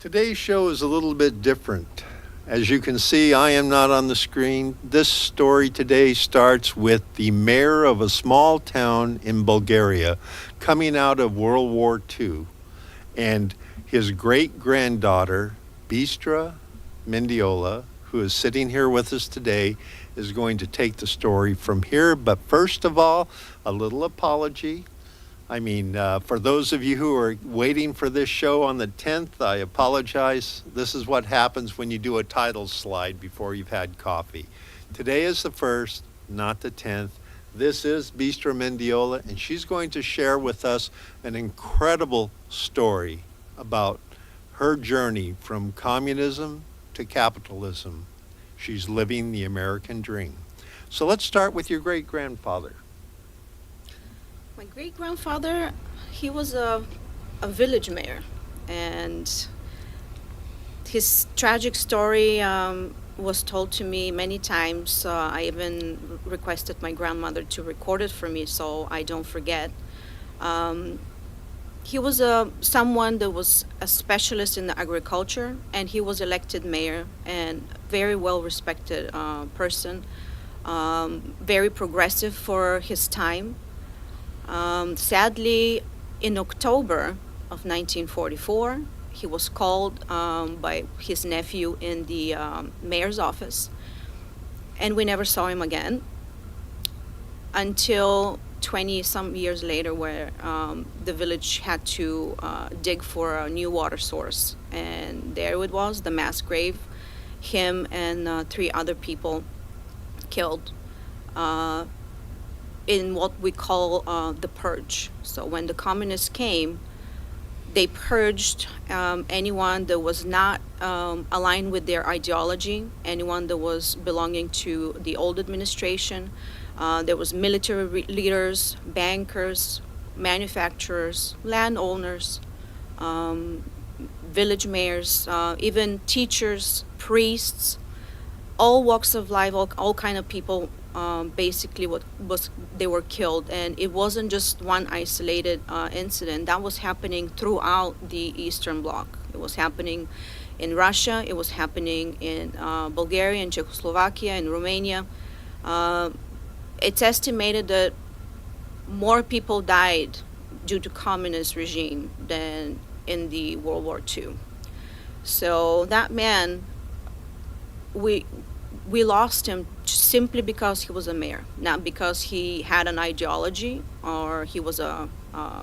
Today's show is a little bit different. As you can see, I am not on the screen. This story today starts with the mayor of a small town in Bulgaria coming out of World War II, and his great-granddaughter, Bistra Mendiola, who is sitting here with us today, is going to take the story from here. But first of all, a little apology. For those of you who are waiting for this show on the 10th, I apologize. This is what happens when you do a title slide before you've had coffee. Today is the 1st, not the 10th. This is Bistra Mendiola, and she's going to share with us an incredible story about her journey from communism to capitalism. She's living the American dream. So let's start with your great-grandfather. My great-grandfather, he was a village mayor, and his tragic story was told to me many times. I even requested my grandmother to record it for me so I don't forget. He was someone that was a specialist in agriculture, and he was elected mayor and very well-respected person, very progressive for his time. Sadly, in October of 1944, he was called by his nephew in the mayor's office, and we never saw him again until 20-some years later, where the village had to dig for a new water source. And there it was, the mass grave, him and 3 other people killed in what we call the purge. So when the communists came, they purged anyone that was not aligned with their ideology, anyone that was belonging to the old administration. There was military leaders, bankers, manufacturers, landowners, village mayors, even teachers, priests, all walks of life, all kind of people. Basically they were killed, and it wasn't just one isolated incident. That was happening throughout the Eastern Bloc. It was happening in Russia, it was happening in Bulgaria, in Czechoslovakia, in Romania. It's estimated that more people died due to communist regime than in the World War II. So that man, we lost him simply because he was a mayor, not because he had an ideology or he was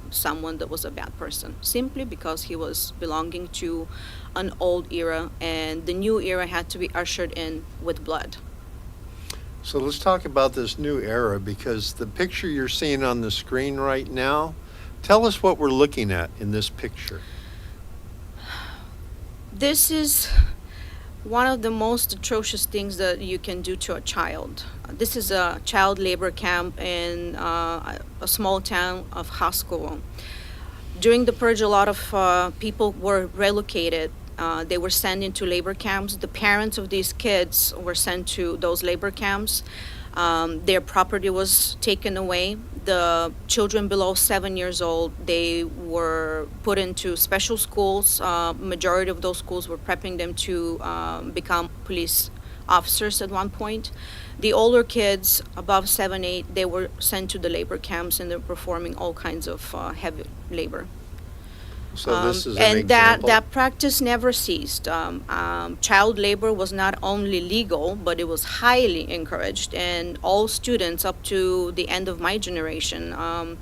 someone that was a bad person, simply because he was belonging to an old era, and the new era had to be ushered in with blood. So let's talk about this new era, because the picture you're seeing on the screen right now, tell us what we're looking at in this picture. This is one of the most atrocious things that you can do to a child. This is a child labor camp in a small town of Haskovo. During the purge, a lot of people were relocated. They were sent into labor camps. The parents of these kids were sent to those labor camps. Their property was taken away. The children below 7 years old, they were put into special schools. Majority of those schools were prepping them to become police officers at one point. The older kids, above 7, 8, they were sent to the labor camps, and they're performing all kinds of heavy labor. So this is an and example. that practice never ceased. Child labor was not only legal, but it was highly encouraged. And all students up to the end of my generation,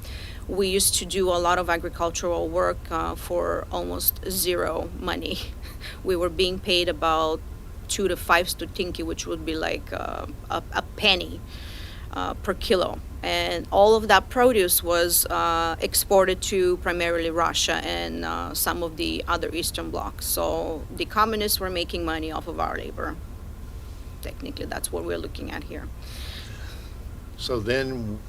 we used to do a lot of agricultural work for almost zero money. We were being paid about 2 to 5 stotinki, which would be like a penny per kilo. And all of that produce was exported to primarily Russia and some of the other Eastern blocs. So the communists were making money off of our labor. Technically, that's what we're looking at here. So then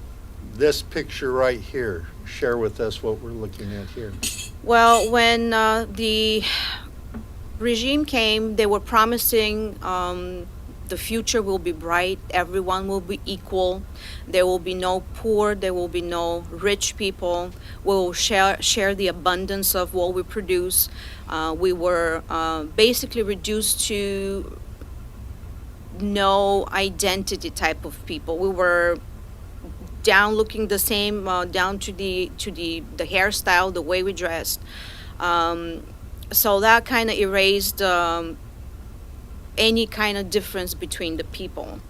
this picture right here, share with us what we're looking at here. Well, when the regime came, they were promising the future will be bright. Everyone will be equal. There will be no poor. There will be no rich people. We will share the abundance of what we produce. We were basically reduced to no identity type of people. We were down looking the same, down to the hairstyle, the way we dressed. So that kind of erased any kind of difference between the people.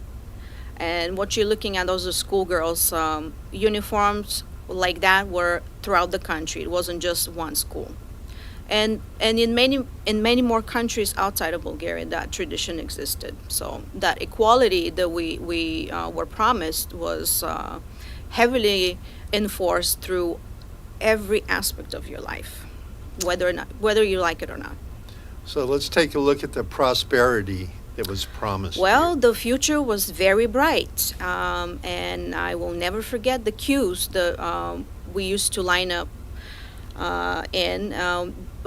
And what you're looking at, those are schoolgirls. Uniforms like that were throughout the country. It wasn't just one school. And in many more countries outside of Bulgaria, that tradition existed. So that equality that we were promised was heavily enforced through every aspect of your life, whether you like it or not. So let's take a look at the prosperity that was promised. Well, here. the future was very bright, and I will never forget the queues that we used to line up in.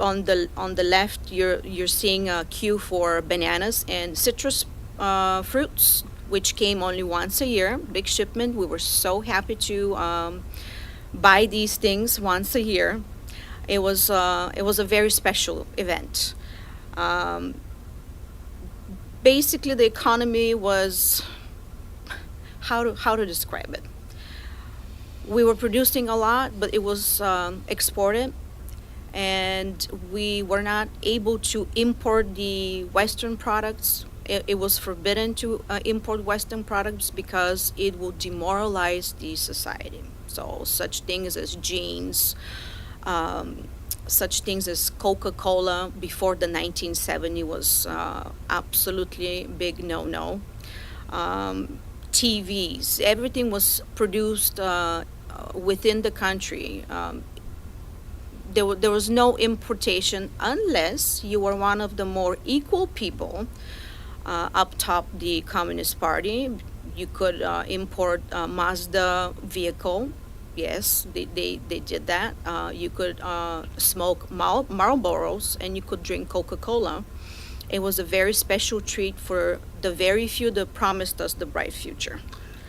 On the left, you're seeing a queue for bananas and citrus fruits, which came only once a year, big shipment. We were so happy to buy these things once a year. It was a very special event. Basically, the economy was, how to describe it. We were producing a lot, but it was exported, and we were not able to import the Western products. It was forbidden to import Western products because it will demoralize the society. So such things as jeans, such things as Coca-Cola before the 1970 was absolutely big no-no. TVs, everything was produced within the country. There was no importation unless you were one of the more equal people up top the Communist Party. You could import a Mazda vehicle. Yes, they did that. You could smoke Marlboros, and you could drink Coca-Cola. It was a very special treat for the very few that promised us the bright future.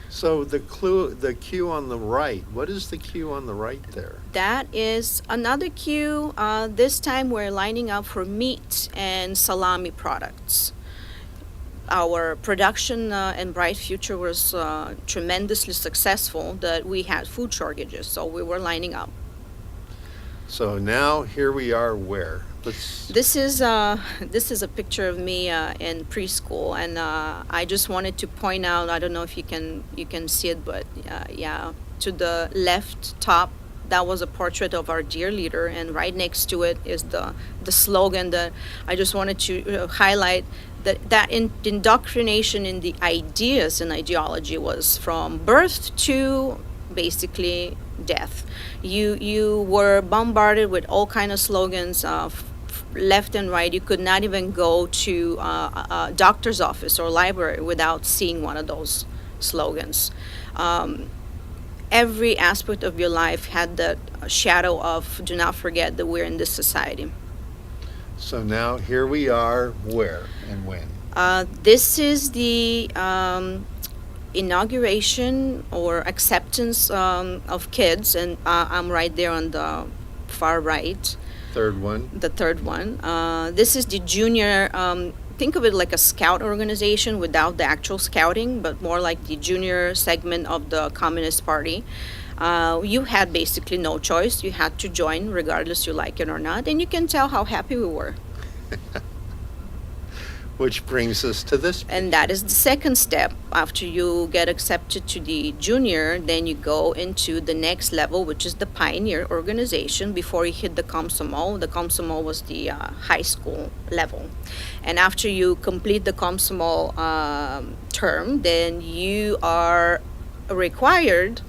So the queue on the right. What is the queue on the right there? That is another queue. This time we're lining up for meat and salami products. Our production and bright future was tremendously successful that we had food shortages, so we were lining up. So now here we are where? This is a picture of me in preschool, and I just wanted to point out. I don't know if you can see it, but yeah, to the left top, that was a portrait of our dear leader, and right next to it is the slogan that I just wanted to highlight. That indoctrination in the ideas and ideology was from birth to basically death. You were bombarded with all kind of slogans, left and right. You could not even go to a doctor's office or library without seeing one of those slogans. Every aspect of your life had that shadow of do not forget that we're in this society. So now here we are where and when? This is the inauguration or acceptance of kids, and I'm right there on the far right. Third one. The third one. This is the junior. Think of it like a scout organization without the actual scouting, but more like the junior segment of the Communist Party. You had basically no choice. You had to join regardless you like it or not, and you can tell how happy we were. Which brings us to this. And that is the second step. After you get accepted to the junior, then you go into the next level, which is the pioneer organization before you hit the Komsomol. The Komsomol was the high school level. And after you complete the Komsomol term, then you are required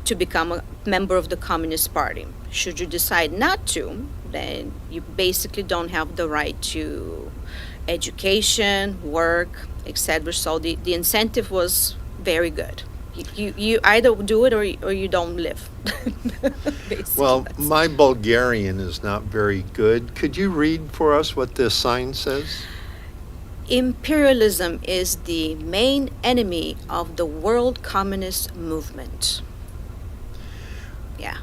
to become a member of the Communist Party. Should you decide not to, then you basically don't have the right to education, work, etc. So the incentive was very good. You either do it or you don't live. Well, my Bulgarian is not very good. Could you read for us what this sign says? Imperialism is the main enemy of the world communist movement. Yeah,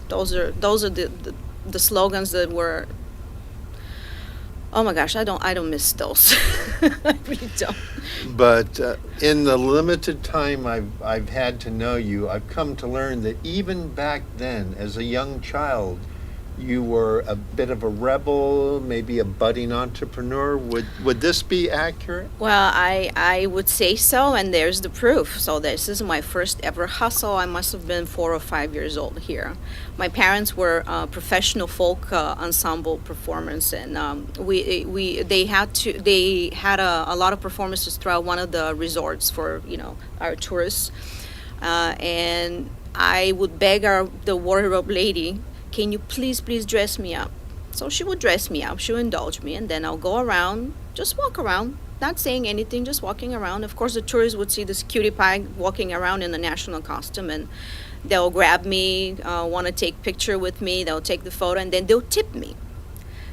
those are the slogans that were. Oh my gosh, I don't miss those. I really don't. But in the limited time I've had to know you, I've come to learn that even back then, as a young child, you were a bit of a rebel, maybe a budding entrepreneur. Would this be accurate? Well, I would say so, and there's the proof. So this is my first ever hustle. I must have been 4 or 5 years old here. My parents were professional folk ensemble performers, and they had a lot of performances throughout one of the resorts for our tourists, and I would beg the wardrobe lady, can you please dress me up? So she would dress me up, she would indulge me, and then I'll go around, just walk around, not saying anything, just walking around. Of course, the tourists would see this cutie pie walking around in the national costume, and they'll grab me, want to take picture with me, they'll take the photo, and then they'll tip me.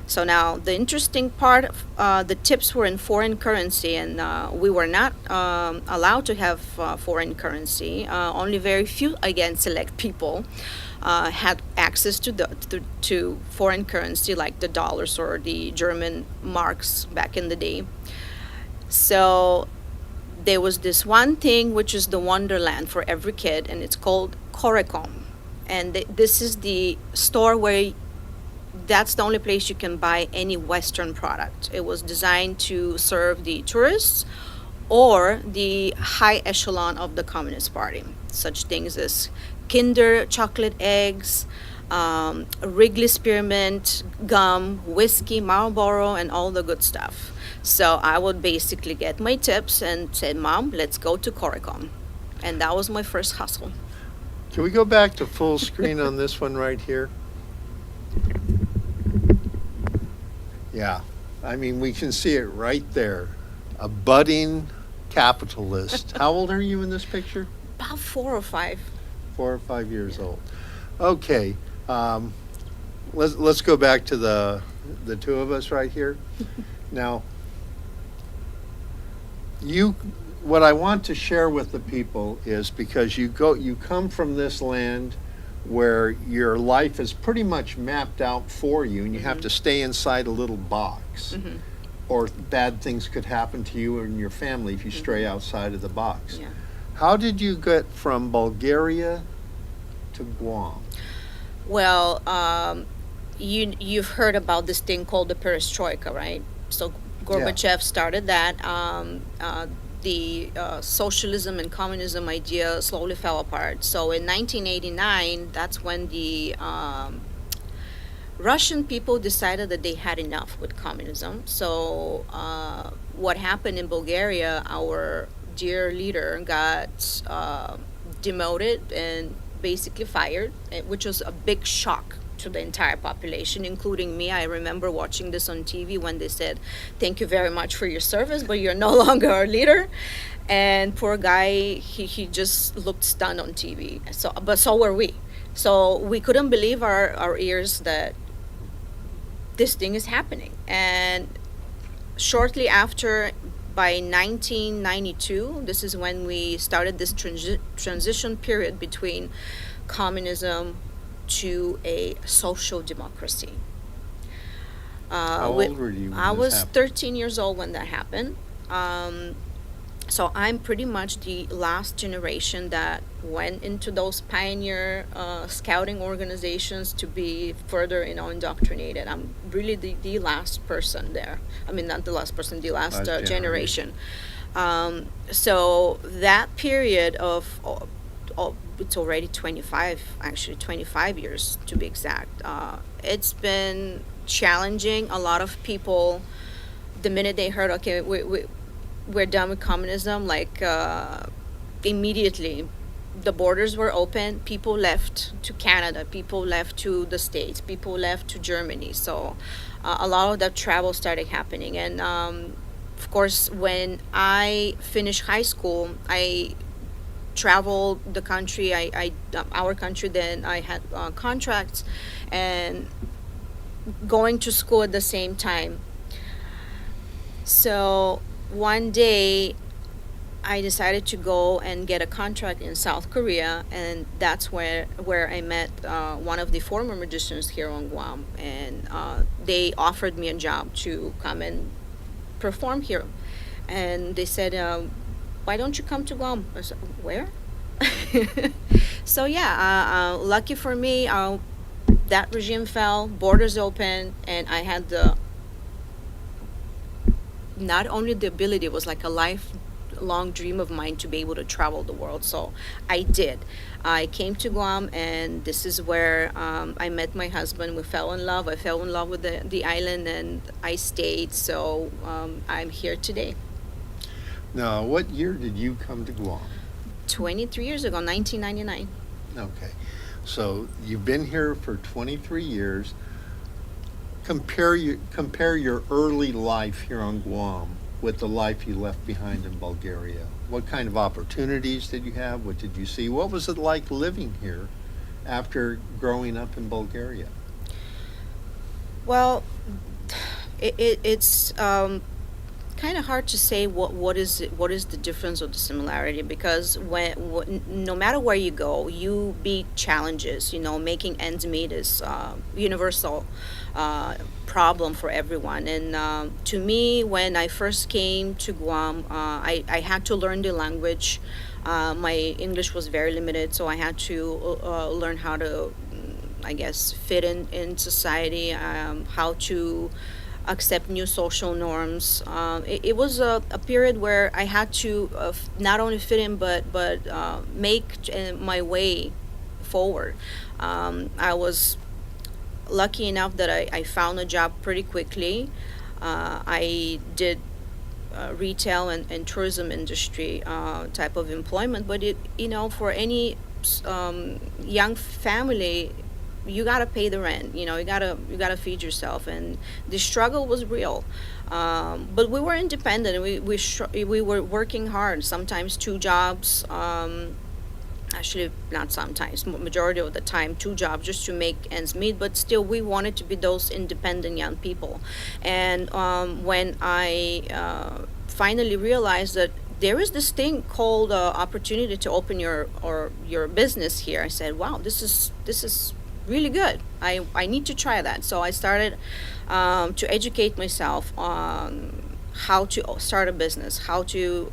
So now the interesting part, the tips were in foreign currency, and we were not allowed to have foreign currency. Only very few, again, select people had access to foreign currency, like the dollars or the German marks back in the day. So there was this one thing which is the wonderland for every kid, and it's called Corecom. And this is the store where that's the only place you can buy any Western product. It was designed to serve the tourists or the high echelon of the Communist Party. Such things as Kinder chocolate eggs, Wrigley spearmint, gum, whiskey, Marlboro, and all the good stuff. So I would basically get my tips and say, Mom, let's go to Corecom. And that was my first hustle. Can we go back to full screen on this one right here? Yeah, I mean, we can see it right there. A budding capitalist. How old are you in this picture? About 4 or 5. 4 or 5 years old. Okay, let's go back to the two of us right here. Now, what I want to share with the people is, because you come from this land where your life is pretty much mapped out for you, and you have to stay inside a little box, or bad things could happen to you and your family if you stray outside of the box. Yeah. How did you get from Bulgaria to Guam? Well, you've heard about this thing called the perestroika, right? So Gorbachev started that. The socialism and communism idea slowly fell apart. So in 1989, that's when the Russian people decided that they had enough with communism. So what happened in Bulgaria, our dear leader got demoted and basically fired, which was a big shock to the entire population, including me. I remember watching this on TV when they said, "Thank you very much for your service, but you're no longer our leader." And poor guy, he just looked stunned on TV. But so were we. So we couldn't believe our ears that this thing is happening. And shortly after, by 1992, this is when we started this transition period between communism to a social democracy. How old were you when I this was happened? 13 years old when that happened. So I'm pretty much the last generation that went into those pioneer scouting organizations to be further, indoctrinated. I'm really the last person there. I mean, not the last person, the last generation. So that period of it's already 25 years to be exact. It's been challenging. A lot of people, the minute they heard, okay, we're done with communism, immediately the borders were open. People left to Canada, people left to the States, people left to Germany. So a lot of that travel started happening. And of course, when I finished high school, I traveled the country, our country. Then I had contracts and going to school at the same time. So one day I decided to go and get a contract in South Korea, and that's where I met one of the former magicians here on Guam, and they offered me a job to come and perform here, and they said, "Why don't you come to Guam?" I said, "Where?" So yeah, lucky for me, that regime fell, borders opened, and I had the not only the ability, it was like a lifelong dream of mine to be able to travel the world. So I did. I came to Guam, and this is where I met my husband. We fell in love. I fell in love with the island, and I stayed. So I'm here today. Now, what year did you come to Guam? 23 years ago, 1999. Okay. So you've been here for 23 years. Compare your early life here on Guam with the life you left behind in Bulgaria. What kind of opportunities did you have? What did you see? What was it like living here after growing up in Bulgaria? Well, it's kind of hard to say what is the difference or the similarity, because no matter where you go, you beat challenges. You know, making ends meet is universal problem for everyone. And to me, when I first came to Guam, I had to learn the language. My English was very limited, so I had to learn how to, I guess, fit in society, how to accept new social norms. It was a period where I had to not only fit in, but make my way forward. I was lucky enough that I found a job pretty quickly. I did retail and tourism industry type of employment, but for any young family, you gotta pay the rent. You gotta feed yourself, and the struggle was real. But we were independent. We were working hard. Sometimes two jobs. Actually, not sometimes. Majority of the time, two jobs just to make ends meet. But still, we wanted to be those independent young people. And when I finally realized that there is this thing called opportunity to open your business here, I said, "Wow, this is really good. I need to try that." So I started to educate myself on how to start a business, how to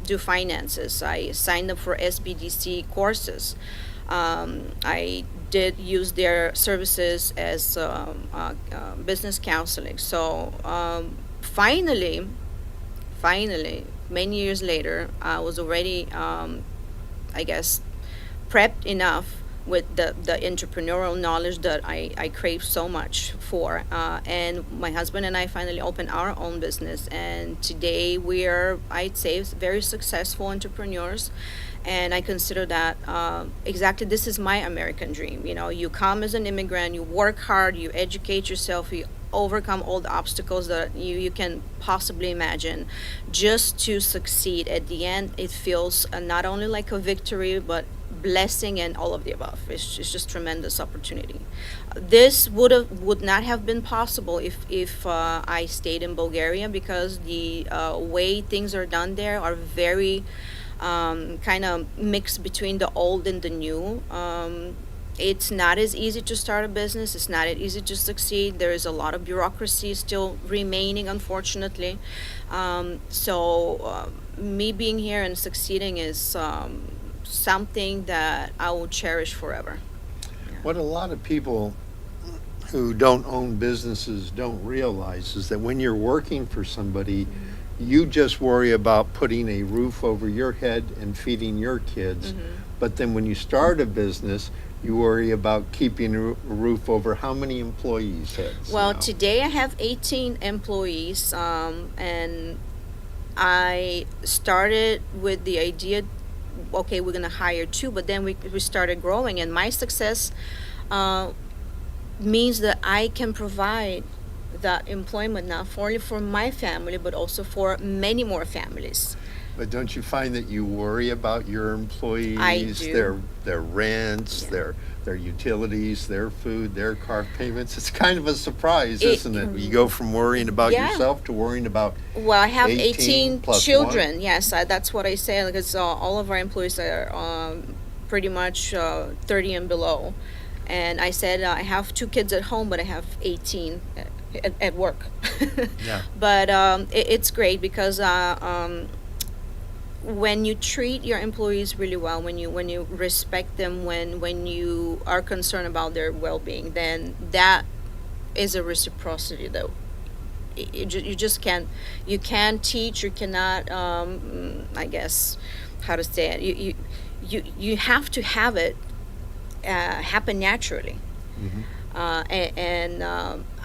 do finances. I signed up for SBDC courses. I did use their services as business counseling. So finally, many years later, I was already, I guess, prepped enough with the entrepreneurial knowledge that I crave so much for. And my husband and I finally opened our own business. And today we are, I'd say, very successful entrepreneurs. And I consider that exactly this is my American dream. You come as an immigrant, you work hard, you educate yourself, you overcome all the obstacles that you can possibly imagine just to succeed. At the end, it feels not only like a victory, but blessing and all of the above. It's just tremendous opportunity. This would not have been possible if I stayed in Bulgaria, because the way things are done there are very kind of mixed between the old and the new. It's not as easy to start a business. It's not as easy to succeed. There is a lot of bureaucracy still remaining, unfortunately. So me being here and succeeding is something that I will cherish forever. Yeah. What a lot of people who don't own businesses don't realize is that when you're working for somebody, you just worry about putting a roof over your head and feeding your kids. But then when you start a business, you worry about keeping a roof over how many employees' heads? Well, now? today I have 18 employees, and I started with the idea, okay, we're gonna hire two, but then we started growing, and my success means that I can provide that employment not only for my family but also for many more families. But don't you find that you worry about your employees, do. their rents, Yeah. their utilities, their food, their car payments? It's kind of a surprise, It, isn't it? You go from worrying about yeah. yourself to worrying about Well, I have 18 18 plus one. children. Yes, that's what I say because all of our employees are pretty much 30 and below. And I said I have 2 kids at home, but I have 18 at work. Yeah. But it's great because when you treat your employees really well, when you respect them, when you are concerned about their well-being, then that is a reciprocity that you just can't, you can't teach, you cannot I guess how to say it, you have to have it happen naturally. And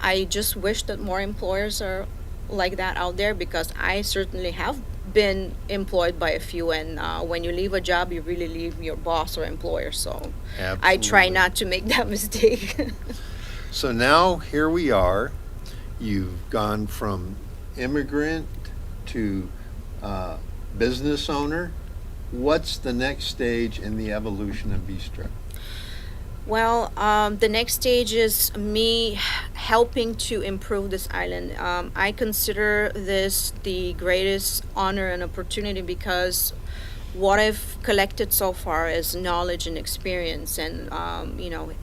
I just wish that more employers are like that out there, because I certainly have been employed by a few, and when you leave a job, you really leave your boss or employer. So I try Absolutely. not to make that mistake. So now here we are. You've gone from immigrant to business owner. What's the next stage in the evolution of Bistra? Well, the next stage is me helping to improve this island. I consider this the greatest honor and opportunity, because what I've collected so far is knowledge and experience, and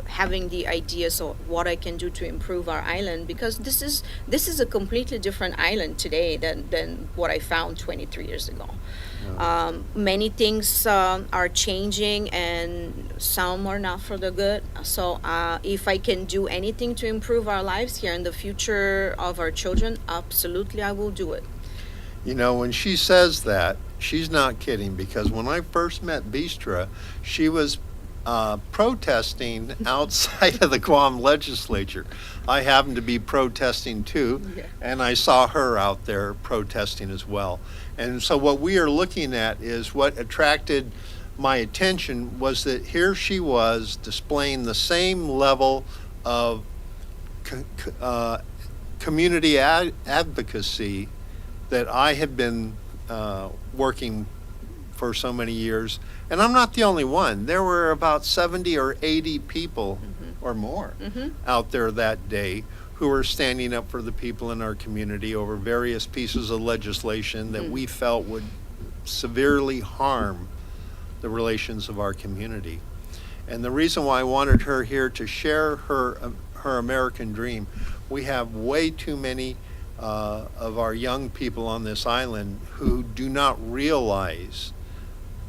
having the ideas of what I can do to improve our island, because this is a completely different island today than what I found 23 years ago. Many things are changing, and some are not for the good. So if I can do anything to improve our lives here and the future of our children, absolutely I will do it. You know, when she says that, she's not kidding, because when I first met Bistra, she was protesting outside of the Guam legislature. I happened to be protesting too, Yeah. and I saw her out there protesting as well. And so, what we are looking at is what attracted my attention was that here she was displaying the same level of co- co- uh, community advocacy that I have been working for so many years. And I'm not the only one. There were about 70 or 80 people or more out there that day who were standing up for the people in our community over various pieces of legislation that we felt would severely harm the relations of our community. And the reason why I wanted her here to share her American dream, we have way too many of our young people on this island who do not realize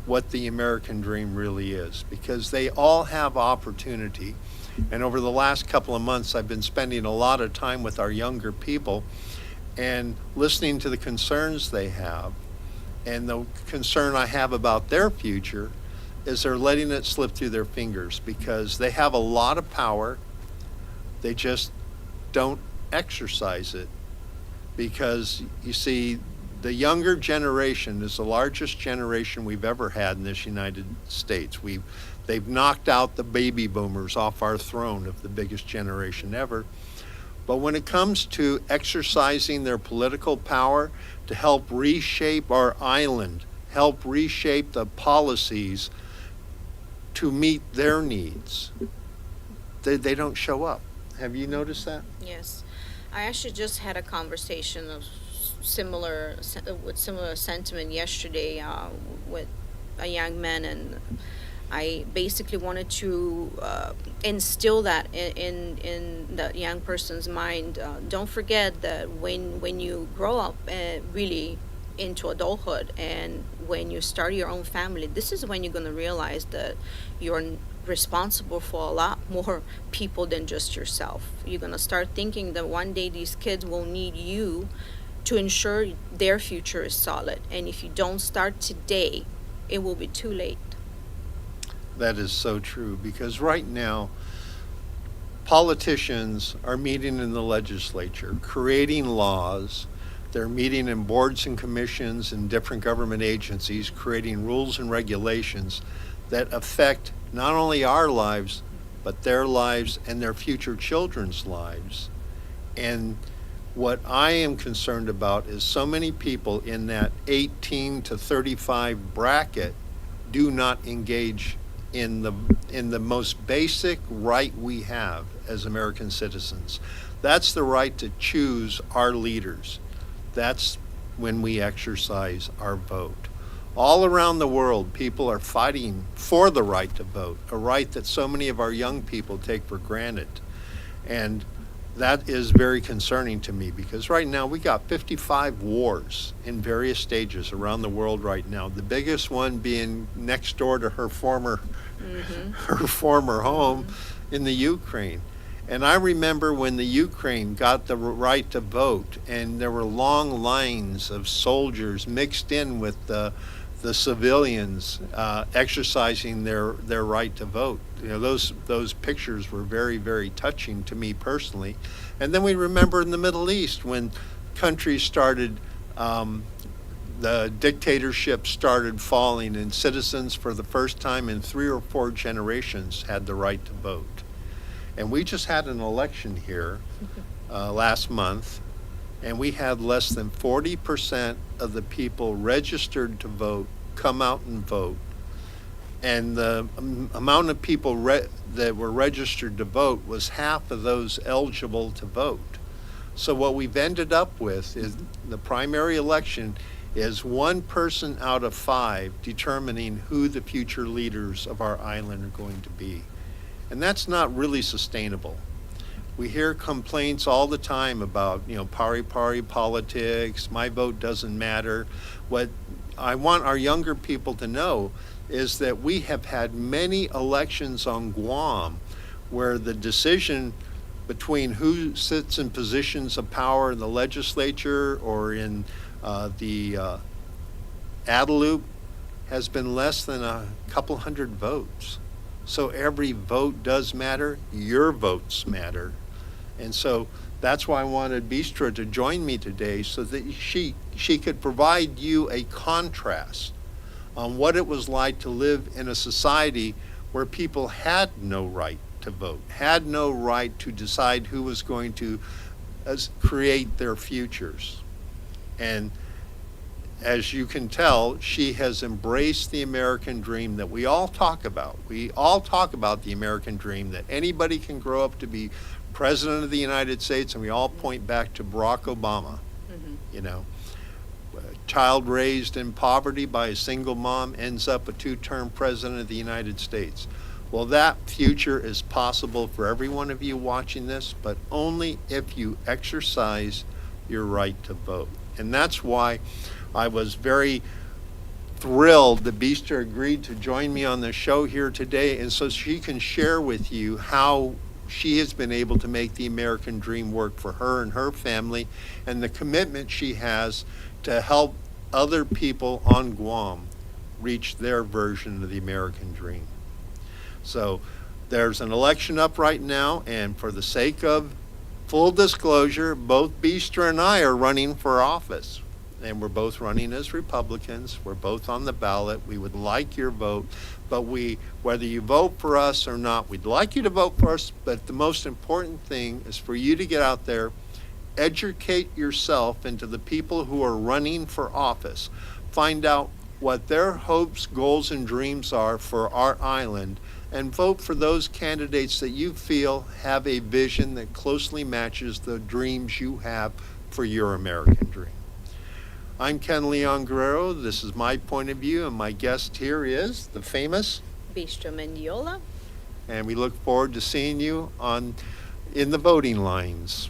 what the American dream really is, because they all have opportunity. And over the last couple of months, I've been spending a lot of time with our younger people and listening to the concerns they have. And the concern I have about their future is they're letting it slip through their fingers, because they have a lot of power. They just don't exercise it, because you see, the younger generation is the largest generation we've ever had in this United States. They've knocked out the baby boomers off our throne of the biggest generation ever. But when it comes to exercising their political power to help reshape our island, help reshape the policies to meet their needs, they don't show up. Have you noticed that? Yes, I actually just had a conversation of with similar sentiment yesterday with a young man, and I basically wanted to instill that in that young person's mind. Don't forget that when you grow up really into adulthood, and when you start your own family, this is when you're going to realize that you're responsible for a lot more people than just yourself. You're going to start thinking that one day these kids will need you to ensure their future is solid. And if you don't start today, it will be too late. That is so true, because right now, politicians are meeting in the legislature, creating laws. They're meeting in boards and commissions and different government agencies, creating rules and regulations that affect not only our lives, but their lives and their future children's lives. And What I am concerned about is so many people in that 18 to 35 bracket do not engage in the most basic right we have as American citizens. That's the right to choose our leaders. That's when we exercise our vote. All around the world, people are fighting for the right to vote, a right that so many of our young people take for granted. And that is very concerning to me because right now we got 55 wars in various stages around the world right now. The biggest one being next door to her former home in the Ukraine. And I remember when the Ukraine got the right to vote, and there were long lines of soldiers mixed in with the civilians exercising their right to vote. You know, those pictures were very, very touching to me personally. And then we remember in the Middle East when countries started, the dictatorship started falling, and citizens for the first time in 3 or 4 generations had the right to vote. And we just had an election here last month, and we had less than 40% of the people registered to vote come out and vote. And the amount of people that were registered to vote was half of those eligible to vote. So what we've ended up with is the primary election is 1 person out of 5 determining who the future leaders of our island are going to be. And that's not really sustainable. We hear complaints all the time about, pari politics, my vote doesn't matter. What I want our younger people to know is that we have had many elections on Guam where the decision between who sits in positions of power in the legislature or in the Adelup has been less than a couple hundred votes. So every vote does matter. Your votes matter. And so that's why I wanted Bistra to join me today so that she could provide you a contrast on what it was like to live in a society where people had no right to vote, had no right to decide who was going to create their futures. And as you can tell, she has embraced the American dream that we all talk about. We all talk about the American dream, that anybody can grow up to be President of the United States, and we all point back to Barack Obama. A child raised in poverty by a single mom ends up a 2-term President of the United States. Well, that future is possible for every one of you watching this, but only if you exercise your right to vote. And that's why I was very thrilled that Bistra agreed to join me on the show here today, and so she can share with you how she has been able to make the American dream work for her and her family, and the commitment she has to help other people on Guam reach their version of the American dream. So there's an election up right now, and for the sake of full disclosure, both Bistra and I are running for office. And we're both running as Republicans. We're both on the ballot. We would like your vote, but whether you vote for us or not, we'd like you to vote for us, but the most important thing is for you to get out there, educate yourself into the people who are running for office, find out what their hopes, goals, and dreams are for our island, and vote for those candidates that you feel have a vision that closely matches the dreams you have for your American dream. I'm Ken Leon Guerrero. This is my point of view, and my guest here is the famous Bistra Mendiola. And we look forward to seeing you in the voting lines.